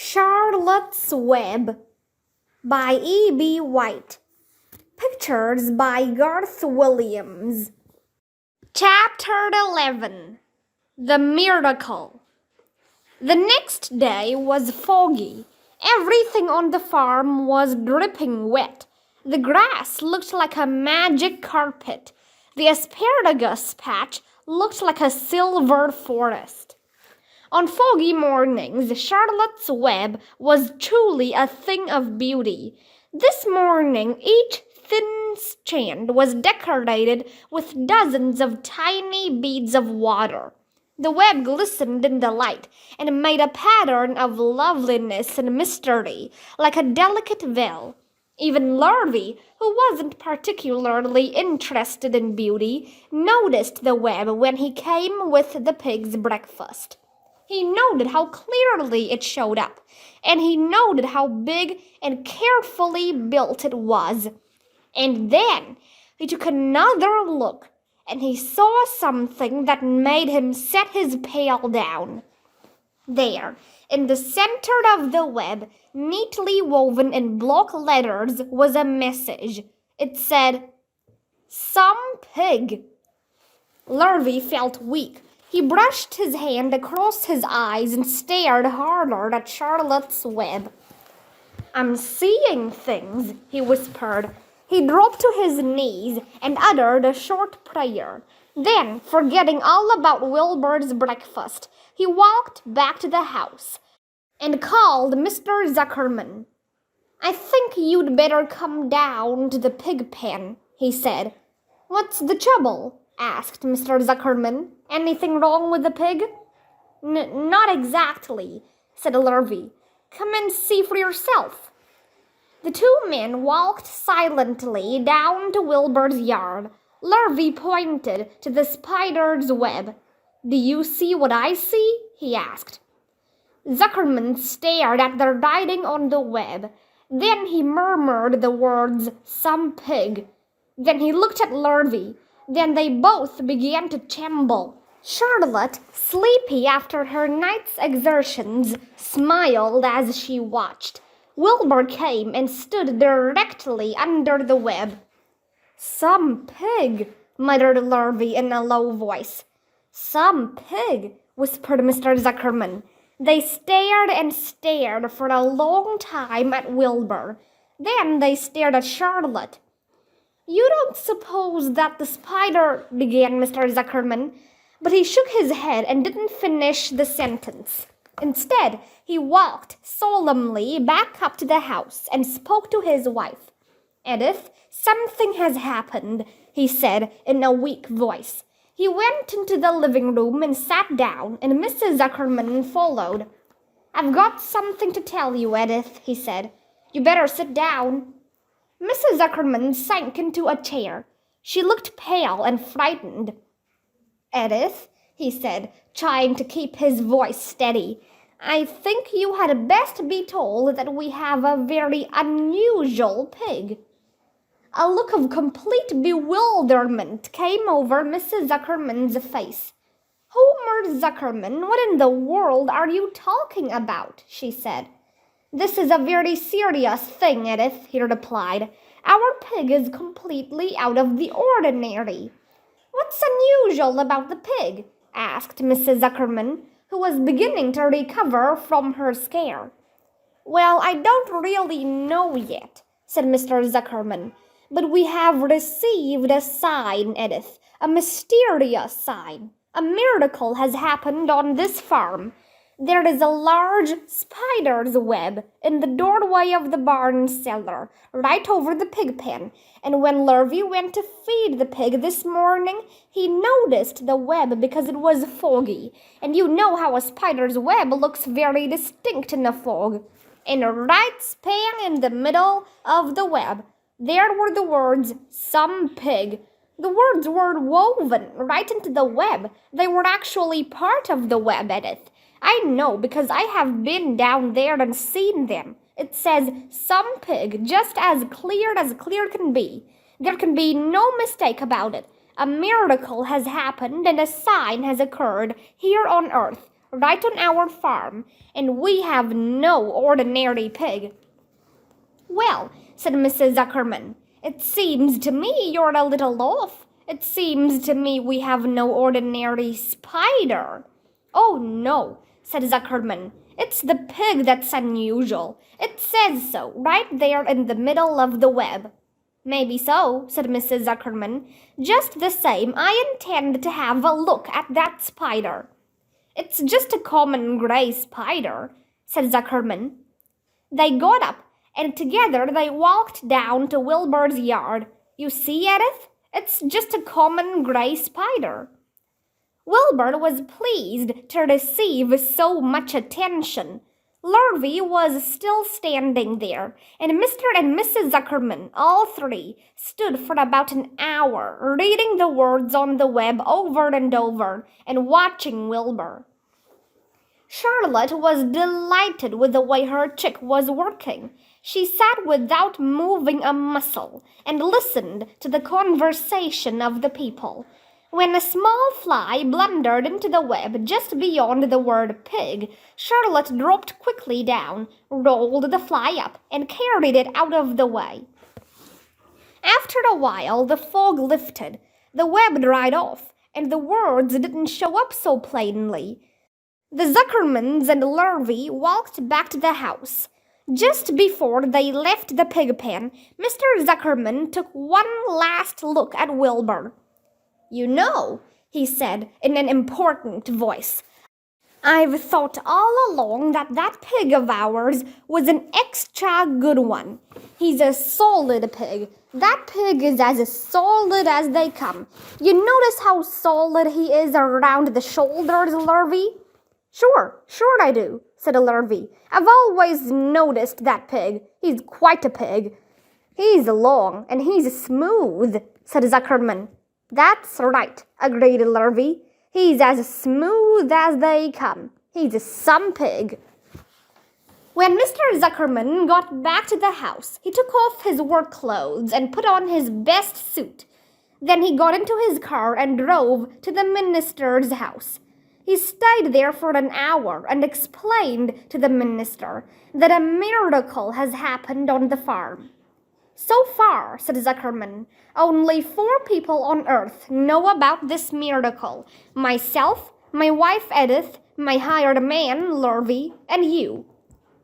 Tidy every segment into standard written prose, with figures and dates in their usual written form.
Charlotte's Web by E.B. White. Pictures by Garth Williams. Chapter 11. The Miracle. The next day was foggy. Everything on the farm was dripping wet. The grass looked like a magic carpet. The asparagus patch looked like a silver forest. On foggy mornings, Charlotte's Web was truly a thing of beauty. This morning, each thin strand was decorated with dozens of tiny beads of water. The web glistened in the light and made a pattern of loveliness and mystery, like a delicate veil. Even Larvy, who wasn't particularly interested in beauty, noticed the web when he came with the pig's breakfast. He noted how clearly it showed up, and he noted how big and carefully built it was. And then he took another look, and he saw something that made him set his pail down. There, in the center of the web, neatly woven in block letters, was a message. It said, "Some pig." Larvy felt weak. He brushed his hand across his eyes and stared harder at Charlotte's Web. "I'm seeing things," he whispered. He dropped to his knees and uttered a short prayer. Then, forgetting all about Wilbur's breakfast, he walked back to the house and called Mr. Zuckerman. "I think you'd better come down to the pig pen," he said. "What's the trouble?" asked Mr. Zuckerman. "Anything wrong with the pig?" Not exactly," said Larvy. "Come and see for yourself." The two men walked silently down to Wilbur's yard. Larvy pointed to the spider's web. "Do you see what I see?" he asked. Zuckerman stared at the writing on the web. Then he murmured the words, "Some pig." Then he looked at Larvy. Then they both began to tremble. Charlotte, sleepy after her night's exertions, smiled as she watched. Wilbur came and stood directly under the web. "Some pig," muttered Larvy in a low voice. "Some pig," whispered Mr. Zuckerman. They stared and stared for a long time at Wilbur. Then they stared at Charlotte. "You don't suppose that the spider—" began Mr. Zuckerman, but he shook his head and didn't finish the sentence. Instead, he walked solemnly back up to the house and spoke to his wife. "Edith, something has happened," he said in a weak voice. He went into the living room and sat down, and Mrs. Zuckerman followed. "I've got something to tell you, Edith," he said. "You better sit down." Mrs. Zuckerman sank into a chair. She looked pale and frightened. "Edith," he said, trying to keep his voice steady, "I think you had best be told that we have a very unusual pig." A look of complete bewilderment came over Mrs. Zuckerman's face. "Homer Zuckerman, what in the world are you talking about?" she said. "This is a very serious thing, Edith," he replied. "Our pig is completely out of the ordinary." "What's unusual about the pig?" asked Mrs. Zuckerman, who was beginning to recover from her scare. "Well, I don't really know yet," said Mr. Zuckerman. "But we have received a sign, Edith, a mysterious sign. A miracle has happened on this farm. There is a large spider's web in the doorway of the barn cellar, right over the pig pen, and when Larvy went to feed the pig this morning, he noticed the web because it was foggy, and you know how a spider's web looks very distinct in a fog. And right span in the middle of the web, there were the words, 'Some pig.' The words were woven right into the web. They were actually part of the web, Edith. I know because I have been down there and seen them. It says 'Some pig' just as clear can be. There can be no mistake about it. A miracle has happened and a sign has occurred here on earth, right on our farm, and we have no ordinary pig." "Well," said Mrs. Zuckerman, "it seems to me you're a little off. It seems to me we have no ordinary spider." "Oh, no," said Zuckerman. "It's the pig that's unusual. It says so right there in the middle of the web." "Maybe so," said Mrs. Zuckerman. "Just the same, I intend to have a look at that spider." "It's just a common gray spider," said Zuckerman. They got up, and together they walked down to Wilbur's yard. "You see, Edith? It's just a common gray spider." Wilbur was pleased to receive so much attention. Lurvy was still standing there, and Mr. and Mrs. Zuckerman, all three, stood for about an hour, reading the words on the web over and over, and watching Wilbur. Charlotte was delighted with the way her chick was working. She sat without moving a muscle and listened to the conversation of the people. When a small fly blundered into the web just beyond the word pig, Charlotte dropped quickly down, rolled the fly up, and carried it out of the way. After a while, the fog lifted, the web dried off, and the words didn't show up so plainly. The Zuckermans and Lurvy walked back to the house. Just before they left the pig pen, Mr. Zuckerman took one last look at Wilbur. "You know," he said in an important voice, "I've thought all along that pig of ours was an extra good one. He's a solid pig. That pig is as solid as they come. You notice how solid he is around the shoulders, Lurvy?" Sure I do," said Lurvy. "I've always noticed that pig. He's quite a pig." "He's long and he's smooth," said Zuckerman. "That's right," agreed Lurvy. "He's as smooth as they come. He's some pig." When Mr. Zuckerman got back to the house, he took off his work clothes and put on his best suit. Then he got into his car and drove to the minister's house. He stayed there for an hour and explained to the minister that a miracle has happened on the farm. "So far," said Zuckerman, "only 4 people on earth know about this miracle. Myself, my wife Edith, my hired man Lurvy, and you."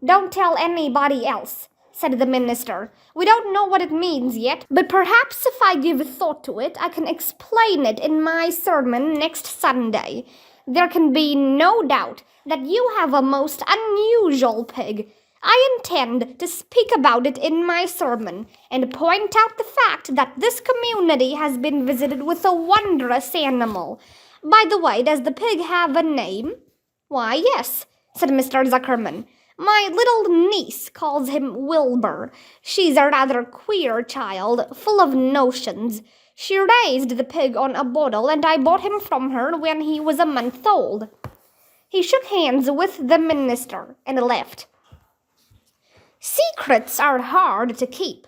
"Don't tell anybody else," said the minister. "We don't know what it means yet, but perhaps if I give thought to it, I can explain it in my sermon next Sunday. There can be no doubt that you have a most unusual pig. I intend to speak about it in my sermon and point out the fact that this community has been visited with a wondrous animal. By the way, does the pig have a name?" "Why, yes," said Mr. Zuckerman. "My little niece calls him Wilbur. She's a rather queer child, full of notions. She raised the pig on a bottle, and I bought him from her when he was a month old." He shook hands with the minister and left. Secrets are hard to keep.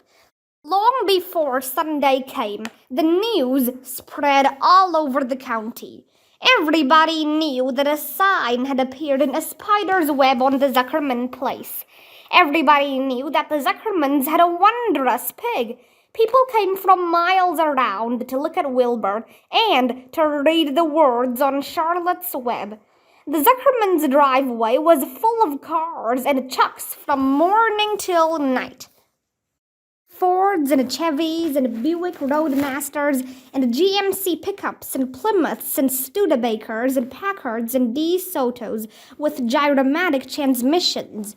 Long before Sunday came, the news spread all over the county. Everybody knew that a sign had appeared in a spider's web on the Zuckerman place. Everybody knew that the Zuckermans had a wondrous pig. People came from miles around to look at Wilbur and to read the words on Charlotte's web. The Zuckermans' driveway was full of cars and trucks from morning till night. Fords and Chevys and Buick Roadmasters and GMC pickups and Plymouths and Studebakers and Packards and DeSotos with gyromatic transmissions,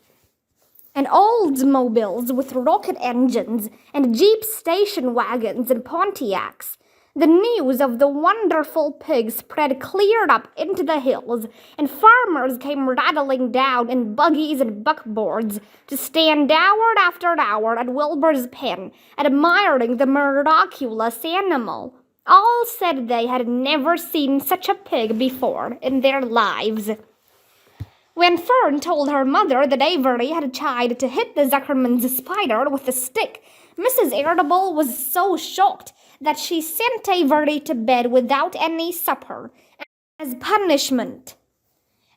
and Oldsmobiles with rocket engines, and Jeep station wagons and Pontiacs. The news of the wonderful pig spread clear up into the hills, and farmers came rattling down in buggies and buckboards to stand hour after hour at Wilbur's pen, admiring the miraculous animal. All said they had never seen such a pig before in their lives. When Fern told her mother that Avery had tried to hit the Zuckerman's spider with a stick, Mrs. Irritable was so shocked that she sent Avery to bed without any supper as punishment.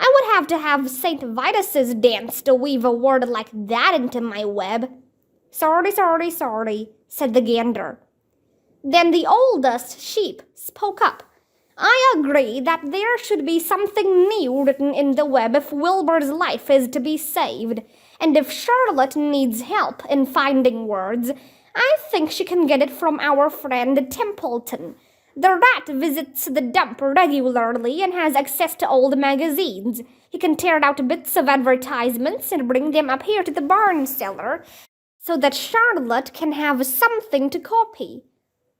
I would have to have St. Vitus's dance to weave a word like that into my web. Sorry, said the gander. Then the oldest sheep spoke up. I agree that there should be something new written in the web if Wilbur's life is to be saved, and if Charlotte needs help in finding words, I think she can get it from our friend Templeton. The rat visits the dump regularly and has access to old magazines. He can tear out bits of advertisements and bring them up here to the barn cellar so that Charlotte can have something to copy.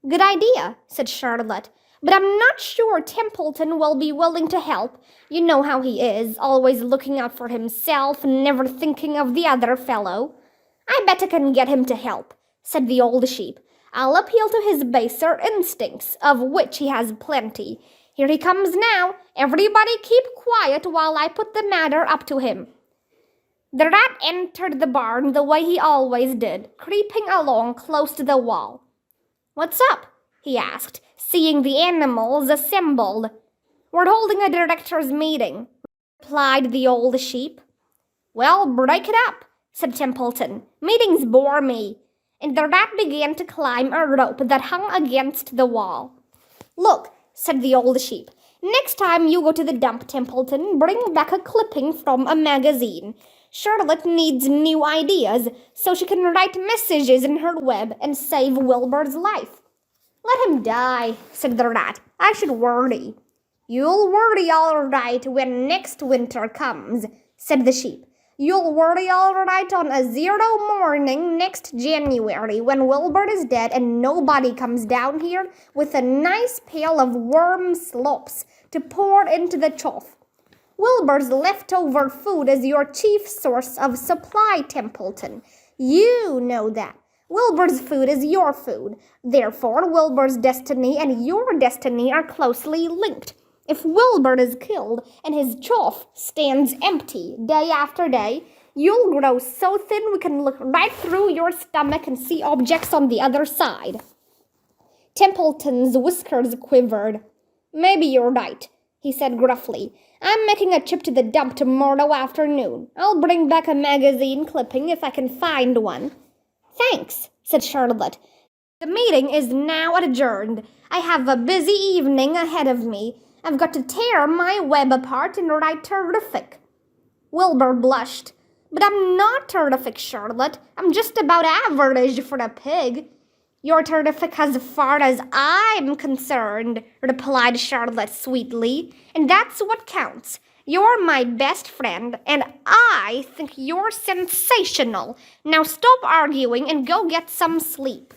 Good idea, said Charlotte, but I'm not sure Templeton will be willing to help. You know how he is, always looking out for himself and never thinking of the other fellow. I bet I can get him to help, said the old sheep. I'll appeal to his baser instincts, of which he has plenty. Here he comes now. Everybody keep quiet while I put the matter up to him. The rat entered the barn the way he always did, creeping along close to the wall. What's up? He asked, seeing the animals assembled. We're holding a directors' meeting, replied the old sheep. Well, break it up, said Templeton. Meetings bore me. And the rat began to climb a rope that hung against the wall. Look, said the old sheep, next time you go to the dump, Templeton, bring back a clipping from a magazine. Charlotte needs new ideas so she can write messages in her web and save Wilbur's life. Let him die, said the rat. I should worry. You'll worry all right when next winter comes, said the sheep. You'll worry all right on a 0 morning next January when Wilbur is dead and nobody comes down here with a nice pail of worm slops to pour into the trough. Wilbur's leftover food is your chief source of supply, Templeton. You know that. Wilbur's food is your food. Therefore, Wilbur's destiny and your destiny are closely linked. If Wilbur is killed and his trough stands empty day after day, you'll grow so thin we can look right through your stomach and see objects on the other side. Templeton's whiskers quivered. Maybe you're right, he said gruffly. I'm making a trip to the dump tomorrow afternoon. I'll bring back a magazine clipping if I can find one. Thanks, said Charlotte. The meeting is now adjourned. I have a busy evening ahead of me. I've got to tear my web apart and write terrific. Wilbur blushed. But I'm not terrific, Charlotte. I'm just about average for a pig. You're terrific as far as I'm concerned, replied Charlotte sweetly, and that's what counts. You're my best friend, and I think you're sensational. Now stop arguing and go get some sleep.